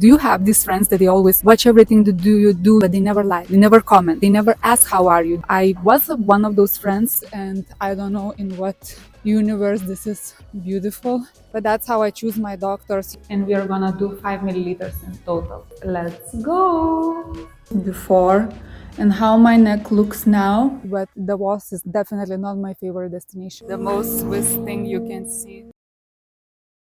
Do you have these friends that they always watch everything that you do, but they never like, they never comment, they never ask how are you? I was one of those friends, and I don't know in what universe this is beautiful, but that's how I choose my doctors. And we are gonna do 5 milliliters in total. Let's go. Before and how my neck looks now, but Davos is definitely not my favorite destination. The most Swiss thing you can see.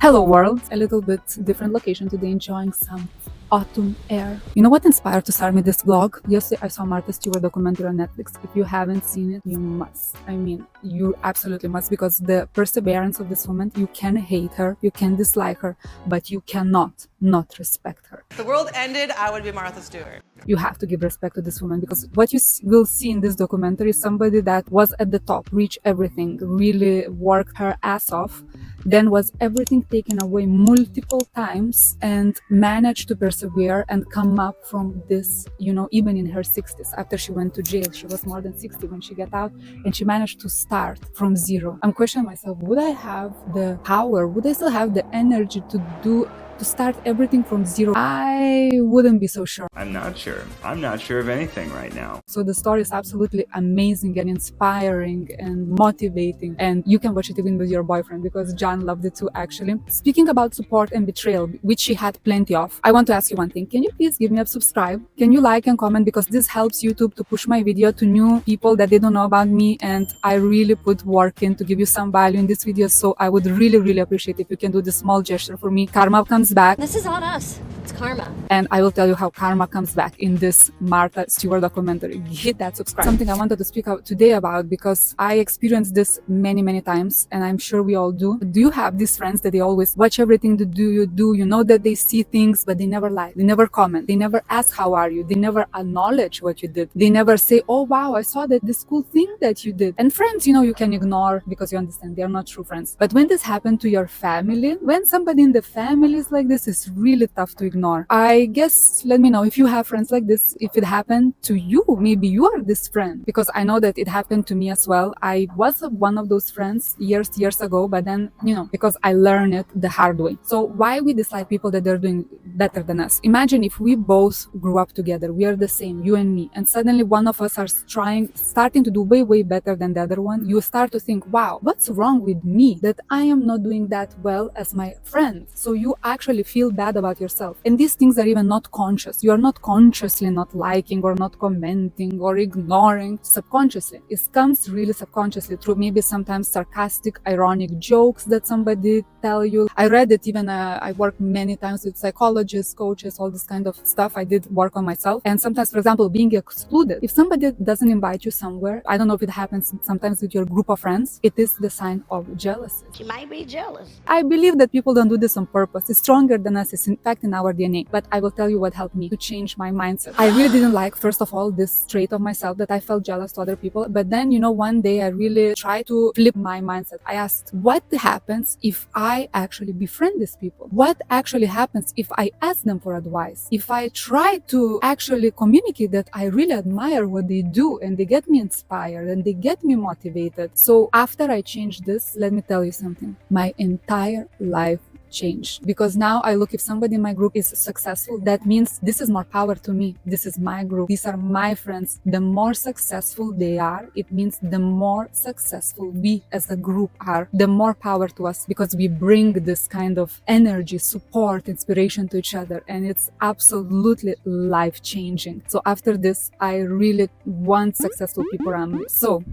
Hello world, a little bit different location today, enjoying some autumn air. You know what inspired to start me this vlog? Yesterday I saw Martha Stewart documentary on Netflix. If you haven't seen it, you must. I mean, you absolutely must, because the perseverance of this woman, you can hate her, you can dislike her, but you cannot not respect her. If the world ended, I would be Martha Stewart. You have to give respect to this woman, because what you will see in this documentary is somebody that was at the top, reached everything, really worked her ass off, then was everything taken away multiple times and managed to persevere and come up from this, you know, even in her 60s. After she went to jail, she was more than 60 when she got out, and she managed to start from zero. I'm questioning myself, would I have the power, would I still have the energy to start everything from zero? I wouldn't be so sure. I'm not sure of anything right now. So the story is absolutely amazing and inspiring and motivating, and you can watch it even with your boyfriend, because John loved it too, actually. Speaking about support and betrayal, which she had plenty of, I want to ask you one thing. Can you please give me a subscribe? Can you like and comment, because this helps YouTube to push my video to new people that they don't know about me, and I really put work in to give you some value in this video. So I would really appreciate if you can do this small gesture for me. Karma comes back. This is on us. It's karma. And I will tell you how karma comes back in this Martha Stewart documentary. Hit that subscribe. Something I wanted to speak out today about, because I experienced this many times, and I'm sure we all do. Do you have these friends that they always watch everything that you do? You know that they see things, but they never like, they never comment, they never ask how are you, they never acknowledge what you did, they never say, oh wow, I saw that this cool thing that you did. And friends, you know, you can ignore because you understand they're not true friends. But when this happened to your family, when somebody in the family is like this, it's really tough to ignore. I guess, let me know if you have friends like this. If it happened to you, maybe you are this friend, because I know that it happened to me as well. I was one of those friends years ago, but then, you know, because I learned it the hard way. So why we dislike people that they're doing better than us? Imagine if we both grew up together, we are the same, you and me, and suddenly one of us are starting to do way better than the other one. You start to think, wow, what's wrong with me that I am not doing that well as my friend? So you actually feel bad about yourself. And these things are even not conscious. You are not consciously not liking or not commenting or ignoring. Subconsciously, it comes really subconsciously through maybe sometimes sarcastic, ironic jokes that somebody tell you. I read it even, I work many times with psychologists, coaches, all this kind of stuff. I did work on myself. And sometimes, for example, being excluded. If somebody doesn't invite you somewhere, I don't know if it happens sometimes with your group of friends, it is the sign of jealousy. She might be jealous. I believe that people don't do this on purpose. It's stronger than us. It's in fact in our DNA. But I will tell you what helped me to change my mindset. I really didn't like, first of all, this trait of myself that I felt jealous to other people. But then, you know, one day I really tried to flip my mindset. I asked, what happens if I actually befriend these people? What actually happens if I ask them for advice? If I try to actually communicate that I really admire what they do, and they get me inspired and they get me motivated. So after I changed this, let me tell you something. My entire life changed, because now I look, if somebody in my group is successful, that means this is more power to me. This is my group. These are my friends. The more successful they are, it means the more successful we as a group are, the more power to us, because we bring this kind of energy, support, inspiration to each other, and it's absolutely life-changing. So after this, I really want successful people around me. So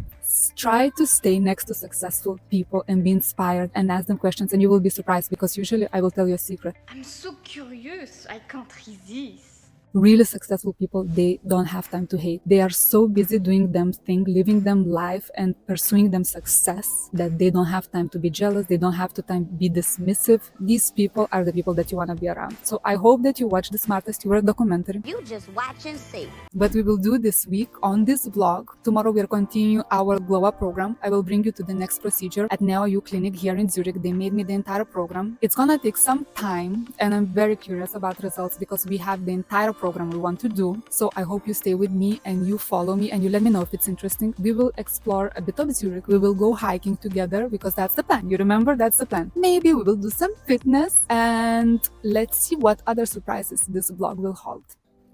try to stay next to successful people and be inspired and ask them questions, and you will be surprised, because usually I will tell you a secret. I'm so curious. I can't resist. Really successful people, they don't have time to hate. They are so busy doing them thing, living them life and pursuing them success, that they don't have time to be jealous. They don't have to time be dismissive. These people are the people that you want to be around. So I hope that you watch the Martha Stewart documentary. You just watch and see. But we will do this week on this vlog. Tomorrow we'll continue our glow up program. I will bring you to the next procedure at NEOYOU Clinic here in Zurich. They made me the entire program. It's gonna take some time, and I'm very curious about results, because we have the entire program we want to do. So I hope you stay with me and you follow me and you let me know if it's interesting. We will explore a bit of Zurich. We will go hiking together because that's the plan. You remember, that's the plan. Maybe we will do some fitness, and let's see what other surprises this vlog will hold.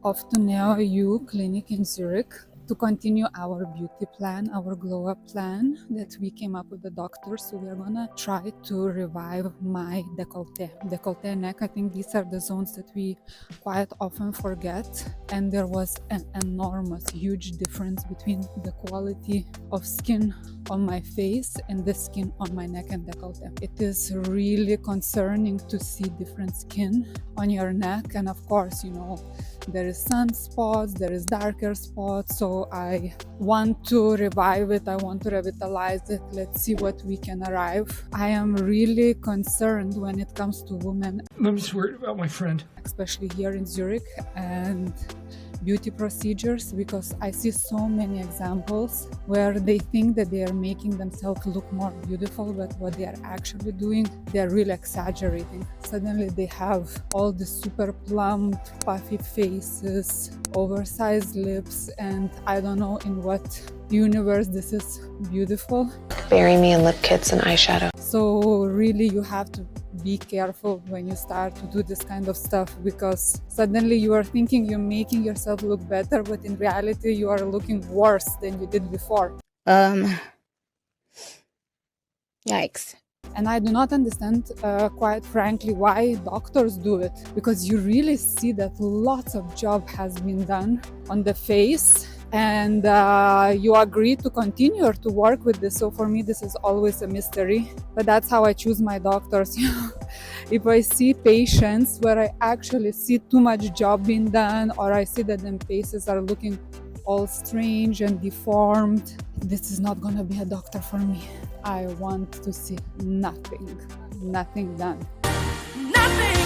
Off to NEOYOU Clinic in Zurich to continue our beauty plan, our glow up plan that we came up with the doctor. So we're gonna try to revive my décolleté neck. I think these are the zones that we quite often forget, and there was an enormous, huge difference between the quality of skin on my face and the skin on my neck and décolleté. It is really concerning to see different skin on your neck, and of course, you know, there is sunspots, there is darker spots, so I want to revive it, I want to revitalize it. Let's see what we can arrive. I am really concerned when it comes to women. I'm just worried about my friend. Especially here in Zurich, and beauty procedures, because I see so many examples where they think that they are making themselves look more beautiful, but what they are actually doing, they are really exaggerating. Suddenly they have all the super plump, puffy faces, oversized lips, and I don't know in what universe this is beautiful. Bury me in lip kits and eyeshadow. So really you have to be careful when you start to do this kind of stuff, because suddenly you are thinking you're making yourself look better, but in reality you are looking worse than you did before. Yikes. And I do not understand, quite frankly, why doctors do it, because you really see that lots of job has been done on the face, and you agree to continue or to work with this. So for me this is always a mystery, but that's how I choose my doctors. If I see patients where I actually see too much job being done, or I see that them faces are looking all strange and deformed, this is not gonna be a doctor for me. I want to see nothing done. Nothing.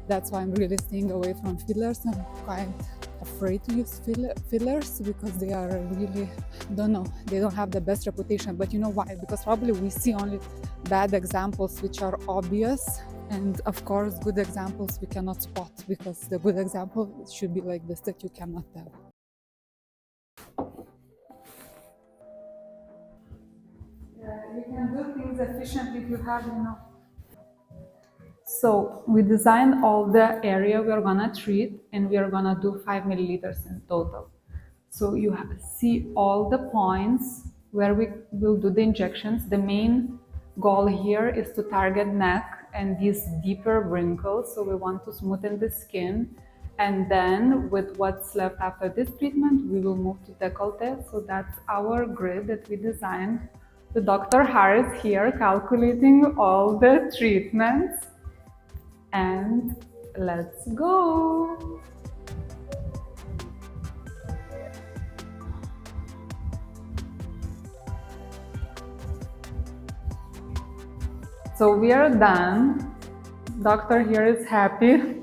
That's why I'm really staying away from fillers. I'm quite afraid to use fillers because they are really, don't know, they don't have the best reputation. But you know why? Because probably we see only bad examples which are obvious, and of course good examples we cannot spot, because the good example should be like this that you cannot tell. You can do things efficiently if you have, you know. So we designed all the area we are gonna treat, and we are gonna do 5 milliliters in total. So you see all the points where we will do the injections. The main goal here is to target neck and these deeper wrinkles. So we want to smoothen the skin. And then with what's left after this treatment, we will move to décolleté. So that's our grid that we designed. The Dr. Harris here calculating all the treatments. And let's go! So we are done. Doctor here is happy.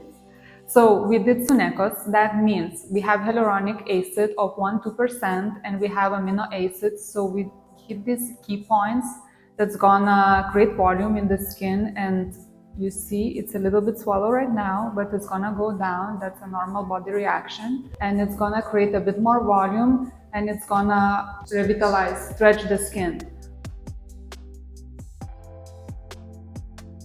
So we did Sunekos. That means we have hyaluronic acid of 1-2% and we have amino acids. So we hit these key points that's gonna create volume in the skin, and you see it's a little bit swollen right now, but it's gonna go down. That's a normal body reaction, and it's gonna create a bit more volume, and it's gonna revitalize, stretch the skin.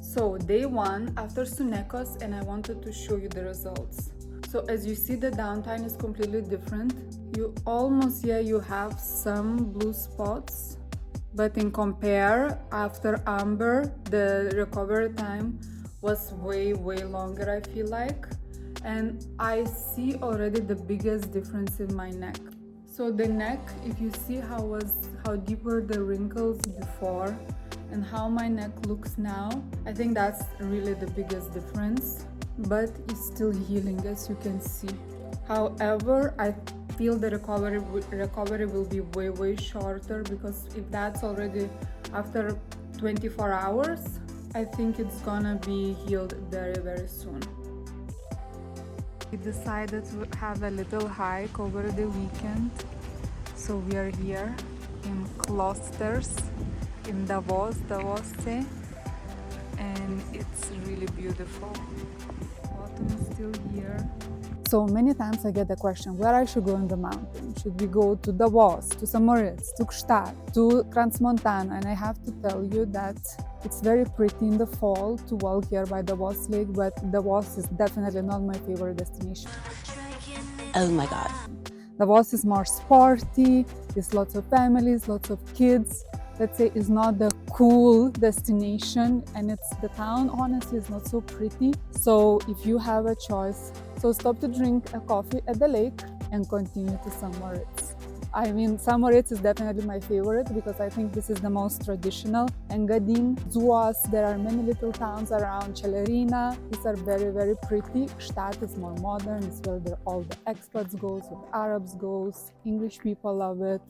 So day 1 after Sunekos, and I wanted to show you the results. So as you see, the downtime is completely different. You almost, you have some blue spots, but in compare after Amber, the recovery time was way longer, I feel like. And I see already the biggest difference in my neck. So the neck, if you see how deep were the wrinkles before and how my neck looks now, I think that's really the biggest difference, but it's still healing, as you can see. However, I feel the recovery will be way shorter, because if that's already after 24 hours, I think it's gonna be healed very soon. We decided to have a little hike over the weekend, so we are here in Klosters in Davos, and it's really beautiful. Autumn is still here. So many times I get the question where I should go in the mountain. Should we go to Davos, to Samoritz, to Gstaad, to Crans-Montana? And I have to tell you that it's very pretty in the fall to walk here by Davos Lake, but Davos is definitely not my favorite destination. Oh my God. Davos is more sporty, there's lots of families, lots of kids. Let's say it's not the cool destination, and the town honestly is not so pretty. So if you have a choice, so stop to drink a coffee at the lake and continue to Samoritz. I mean, Samoritz is definitely my favorite because I think this is the most traditional. Engadin, Zuas, there are many little towns around Celerina. These are very, very pretty. Gstaad is more modern, it's where all the expats goes, where Arabs goes, English people love it.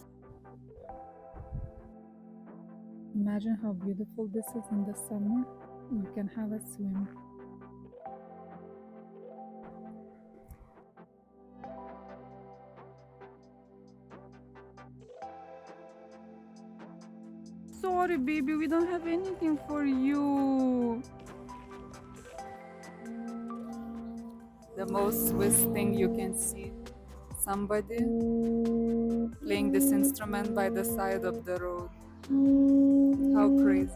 Imagine how beautiful this is in the summer. You can have a swim. Sorry, baby, we don't have anything for you. The most Swiss thing you can see, somebody playing this instrument by the side of the road. How crazy.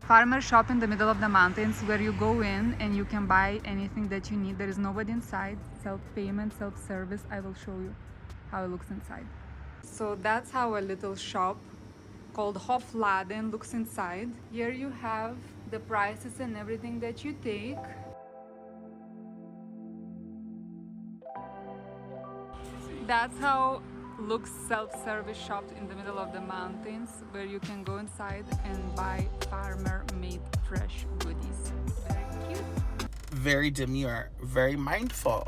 Farmer shop in the middle of the mountains where you go in and you can buy anything that you need. There is nobody inside. Self-payment, self-service. I will show you how it looks inside. So that's how a little shop called Hofladen looks inside. Here you have the prices and everything that you take. That's how looks self-service shop in the middle of the mountains, where you can go inside and buy farmer-made fresh goodies. Very cute. Very demure, very mindful.